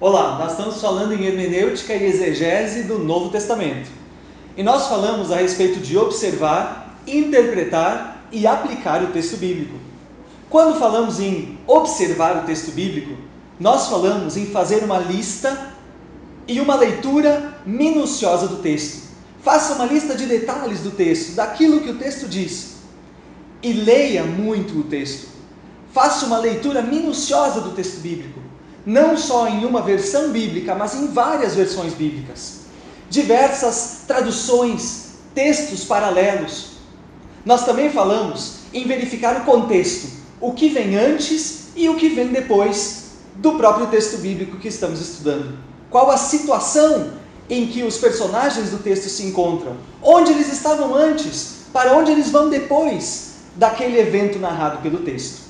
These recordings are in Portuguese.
Olá, nós estamos falando em hermenêutica e exegese do Novo Testamento. E nós falamos a respeito de observar, interpretar e aplicar o texto bíblico. Quando falamos em observar o texto bíblico, nós falamos em fazer uma lista e uma leitura minuciosa do texto. Faça uma lista de detalhes do texto, daquilo que o texto diz. E leia muito o texto. Faça uma leitura minuciosa do texto bíblico. Não só em uma versão bíblica, mas em várias versões bíblicas. Diversas traduções, textos paralelos. Nós também falamos em verificar o contexto, o que vem antes e o que vem depois do próprio texto bíblico que estamos estudando. Qual a situação em que os personagens do texto se encontram? Onde eles estavam antes? Para onde eles vão depois daquele evento narrado pelo texto?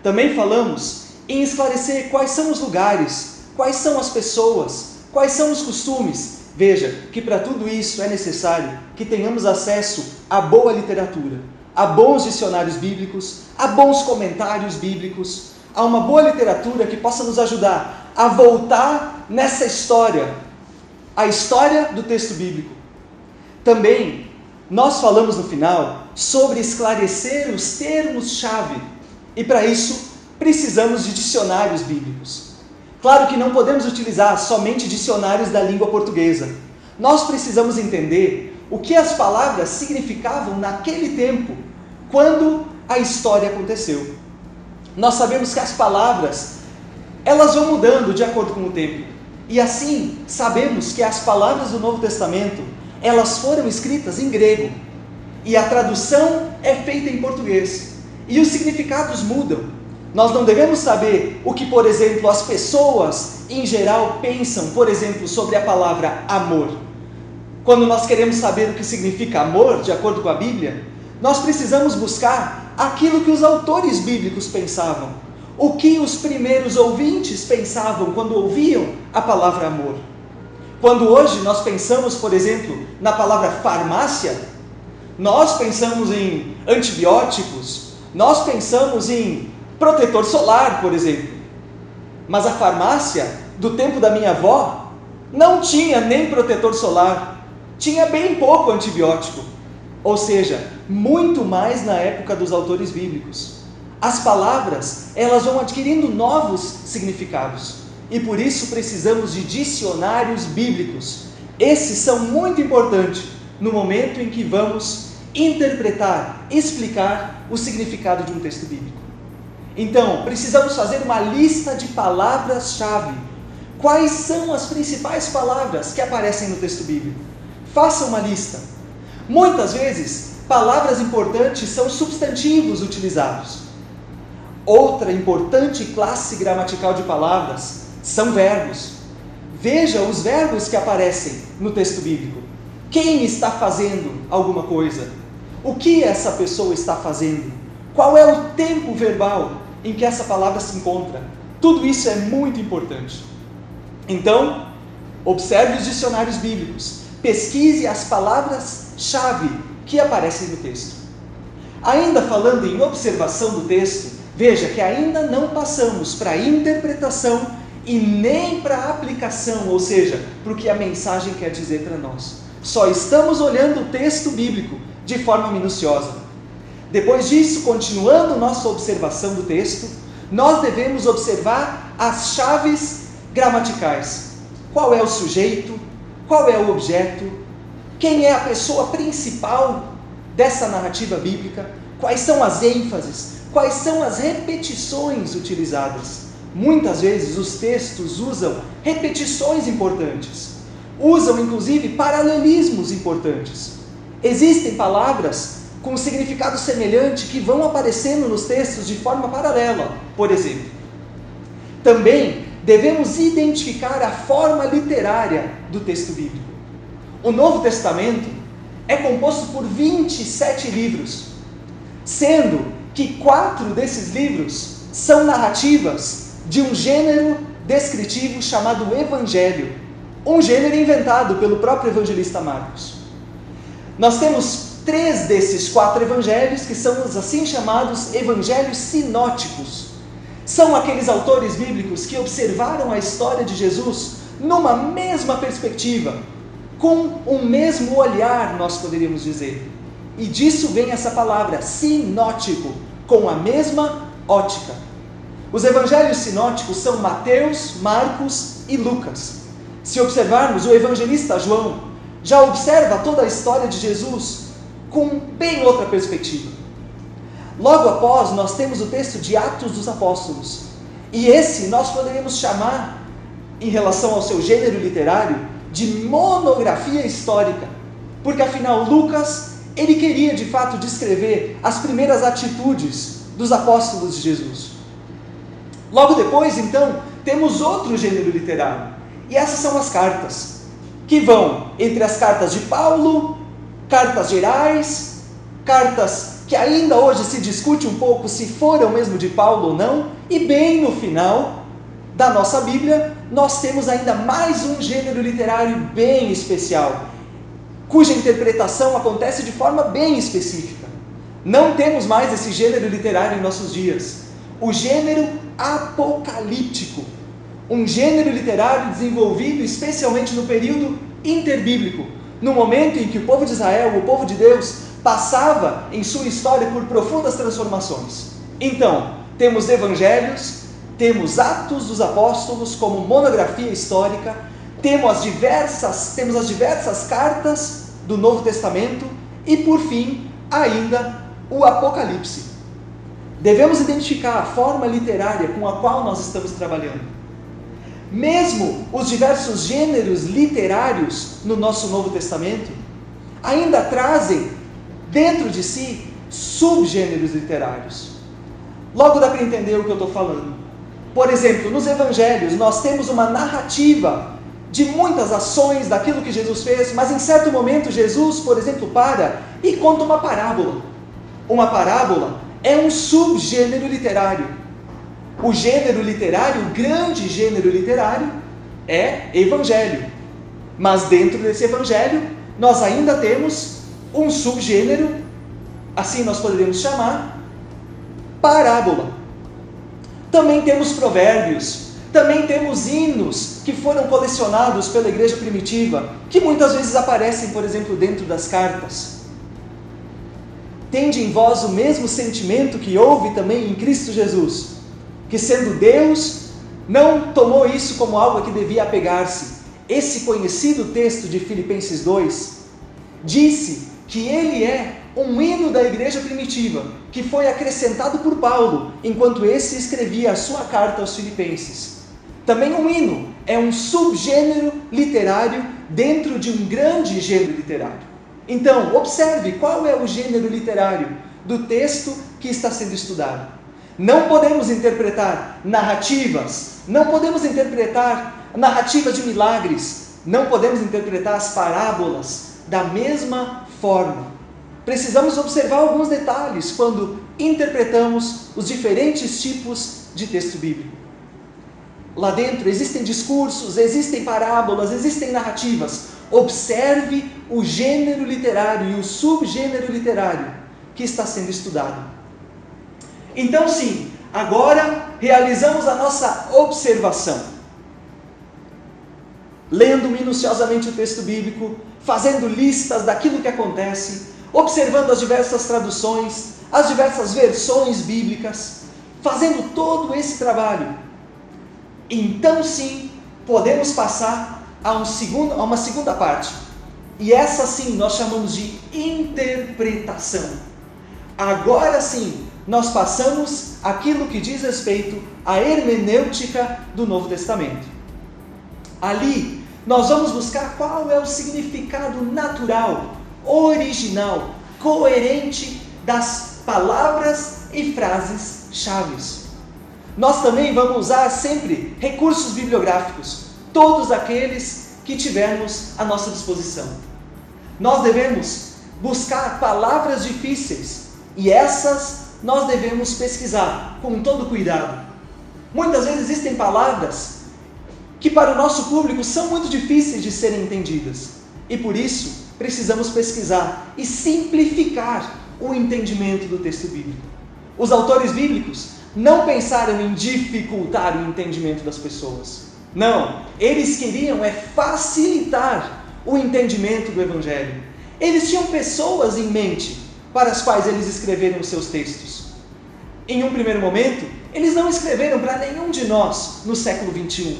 Também falamos em esclarecer quais são os lugares, quais são as pessoas, quais são os costumes. Veja que para tudo isso é necessário que tenhamos acesso a boa literatura, a bons dicionários bíblicos, a bons comentários bíblicos, a uma boa literatura que possa nos ajudar a voltar nessa história, a história do texto bíblico. Também nós falamos no final sobre esclarecer os termos-chave, e para isso precisamos de dicionários bíblicos. Claro que não podemos utilizar somente dicionários da língua portuguesa. Nós precisamos entender o que as palavras significavam naquele tempo, quando a história aconteceu. Nós sabemos que as palavras, elas vão mudando de acordo com o tempo. E assim, sabemos que as palavras do Novo Testamento, elas foram escritas em grego. E a tradução é feita em português. E os significados mudam. Nós não devemos saber o que, por exemplo, as pessoas em geral pensam, por exemplo, sobre a palavra amor. Quando nós queremos saber o que significa amor, de acordo com a Bíblia, nós precisamos buscar aquilo que os autores bíblicos pensavam. O que os primeiros ouvintes pensavam quando ouviam a palavra amor. Quando hoje nós pensamos, por exemplo, na palavra farmácia, nós pensamos em antibióticos, nós pensamos em protetor solar, por exemplo. Mas a farmácia do tempo da minha avó não tinha nem protetor solar, tinha bem pouco antibiótico. Ou seja, muito mais na época dos autores bíblicos. As palavras, elas vão adquirindo novos significados. E por isso precisamos de dicionários bíblicos. Esses são muito importantes no momento em que vamos interpretar, explicar o significado de um texto bíblico. Então, precisamos fazer uma lista de palavras-chave. Quais são as principais palavras que aparecem no texto bíblico? Faça uma lista. Muitas vezes, palavras importantes são substantivos utilizados. Outra importante classe gramatical de palavras são verbos. Veja os verbos que aparecem no texto bíblico. Quem está fazendo alguma coisa? O que essa pessoa está fazendo? Qual é o tempo verbal em que essa palavra se encontra? Tudo isso é muito importante. Então, observe os dicionários bíblicos. Pesquise as palavras-chave que aparecem no texto. Ainda falando em observação do texto, veja que ainda não passamos para a interpretação e nem para a aplicação, ou seja, para o que a mensagem quer dizer para nós. Só estamos olhando o texto bíblico de forma minuciosa. Depois disso, continuando nossa observação do texto, nós devemos observar as chaves gramaticais. Qual é o sujeito? Qual é o objeto? Quem é a pessoa principal dessa narrativa bíblica? Quais são as ênfases? Quais são as repetições utilizadas? Muitas vezes os textos usam repetições importantes. Usam, inclusive, paralelismos importantes. Existem palavras com significado semelhante que vão aparecendo nos textos de forma paralela, por exemplo. Também devemos identificar a forma literária do texto bíblico. O Novo Testamento é composto por 27 livros, sendo que 4 desses livros são narrativas de um gênero descritivo chamado Evangelho, um gênero inventado pelo próprio evangelista Marcos. Nós temos 3 desses 4 evangelhos, que são os assim chamados evangelhos sinóticos. São aqueles autores bíblicos que observaram a história de Jesus numa mesma perspectiva, com um mesmo olhar, nós poderíamos dizer. E disso vem essa palavra, sinótico, com a mesma ótica. Os evangelhos sinóticos são Mateus, Marcos e Lucas. Se observarmos, o evangelista João já observa toda a história de Jesus com bem outra perspectiva. Logo após, nós temos o texto de Atos dos Apóstolos. E esse nós poderíamos chamar, em relação ao seu gênero literário, de monografia histórica. Porque afinal, Lucas, ele queria de fato descrever as primeiras atitudes dos apóstolos de Jesus. Logo depois, então, temos outro gênero literário. E essas são as cartas, que vão entre as cartas de Paulo, cartas gerais, cartas que ainda hoje se discute um pouco se foram mesmo de Paulo ou não, e bem no final da nossa Bíblia, nós temos ainda mais um gênero literário bem especial, cuja interpretação acontece de forma bem específica. Não temos mais esse gênero literário em nossos dias. O gênero apocalíptico, um gênero literário desenvolvido especialmente no período interbíblico, no momento em que o povo de Israel, o povo de Deus, passava em sua história por profundas transformações. Então, temos evangelhos, temos Atos dos Apóstolos como monografia histórica, temos as diversas cartas do Novo Testamento e, por fim, ainda o Apocalipse. Devemos identificar a forma literária com a qual nós estamos trabalhando. Mesmo os diversos gêneros literários no nosso Novo Testamento ainda trazem dentro de si subgêneros literários. Logo dá para entender o que eu estou falando. Por exemplo, nos evangelhos nós temos uma narrativa de muitas ações daquilo que Jesus fez, mas em certo momento Jesus, por exemplo, para e conta uma parábola. Uma parábola é um subgênero literário. O gênero literário, o grande gênero literário, é evangelho. Mas dentro desse evangelho, nós ainda temos um subgênero, assim nós poderíamos chamar, parábola. Também temos provérbios, também temos hinos que foram colecionados pela igreja primitiva, que muitas vezes aparecem, por exemplo, dentro das cartas. Tende em vós o mesmo sentimento que houve também em Cristo Jesus, que sendo Deus, não tomou isso como algo a que devia apegar-se. Esse conhecido texto de Filipenses 2 disse que ele é um hino da igreja primitiva, que foi acrescentado por Paulo, enquanto esse escrevia a sua carta aos Filipenses. Também um hino é um subgênero literário dentro de um grande gênero literário. Então, observe qual é o gênero literário do texto que está sendo estudado. Não podemos interpretar narrativas, não podemos interpretar narrativas de milagres, não podemos interpretar as parábolas da mesma forma. Precisamos observar alguns detalhes quando interpretamos os diferentes tipos de texto bíblico. Lá dentro existem discursos, existem parábolas, existem narrativas. Observe o gênero literário e o subgênero literário que está sendo estudado. Então sim, agora realizamos a nossa observação. Lendo minuciosamente o texto bíblico, fazendo listas daquilo que acontece, observando as diversas traduções, as diversas versões bíblicas, fazendo todo esse trabalho. Então sim, podemos passar a uma segunda parte. E essa sim nós chamamos de interpretação. Agora sim, nós passamos aquilo que diz respeito à hermenêutica do Novo Testamento. Ali, nós vamos buscar qual é o significado natural, original, coerente das palavras e frases chaves. Nós também vamos usar sempre recursos bibliográficos, todos aqueles que tivermos à nossa disposição. Nós devemos buscar palavras difíceis e essas nós devemos pesquisar com todo cuidado. Muitas vezes existem palavras que para o nosso público são muito difíceis de serem entendidas e por isso precisamos pesquisar e simplificar o entendimento do texto bíblico. Os autores bíblicos não pensaram em dificultar o entendimento das pessoas. Não, eles queriam facilitar o entendimento do Evangelho. Eles tinham pessoas em mente para as quais eles escreveram os seus textos. Em um primeiro momento, eles não escreveram para nenhum de nós no século XXI.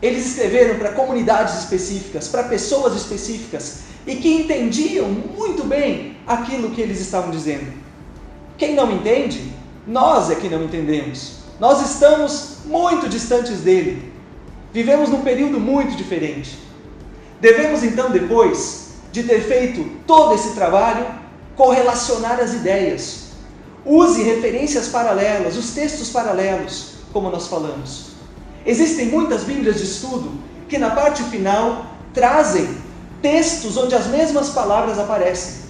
Eles escreveram para comunidades específicas, para pessoas específicas, e que entendiam muito bem aquilo que eles estavam dizendo. Quem não entende, nós é que não entendemos. Nós estamos muito distantes dele. Vivemos num período muito diferente. Devemos então, depois de ter feito todo esse trabalho, correlacionar as ideias. Use referências paralelas, os textos paralelos, como nós falamos. Existem muitas bíblias de estudo que na parte final trazem textos onde as mesmas palavras aparecem.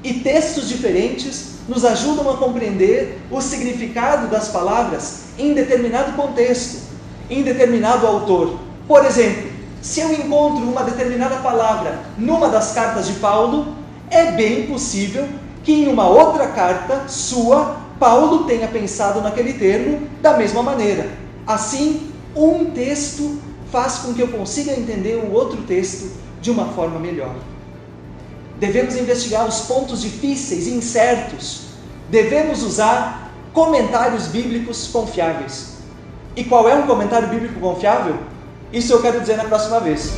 E textos diferentes nos ajudam a compreender o significado das palavras em determinado contexto, em determinado autor. Por exemplo, se eu encontro uma determinada palavra numa das cartas de Paulo, é bem possível que em uma outra carta sua, Paulo tenha pensado naquele termo da mesma maneira. Assim, um texto faz com que eu consiga entender o outro texto de uma forma melhor. Devemos investigar os pontos difíceis e incertos. Devemos usar comentários bíblicos confiáveis. E qual é um comentário bíblico confiável? Isso eu quero dizer na próxima vez.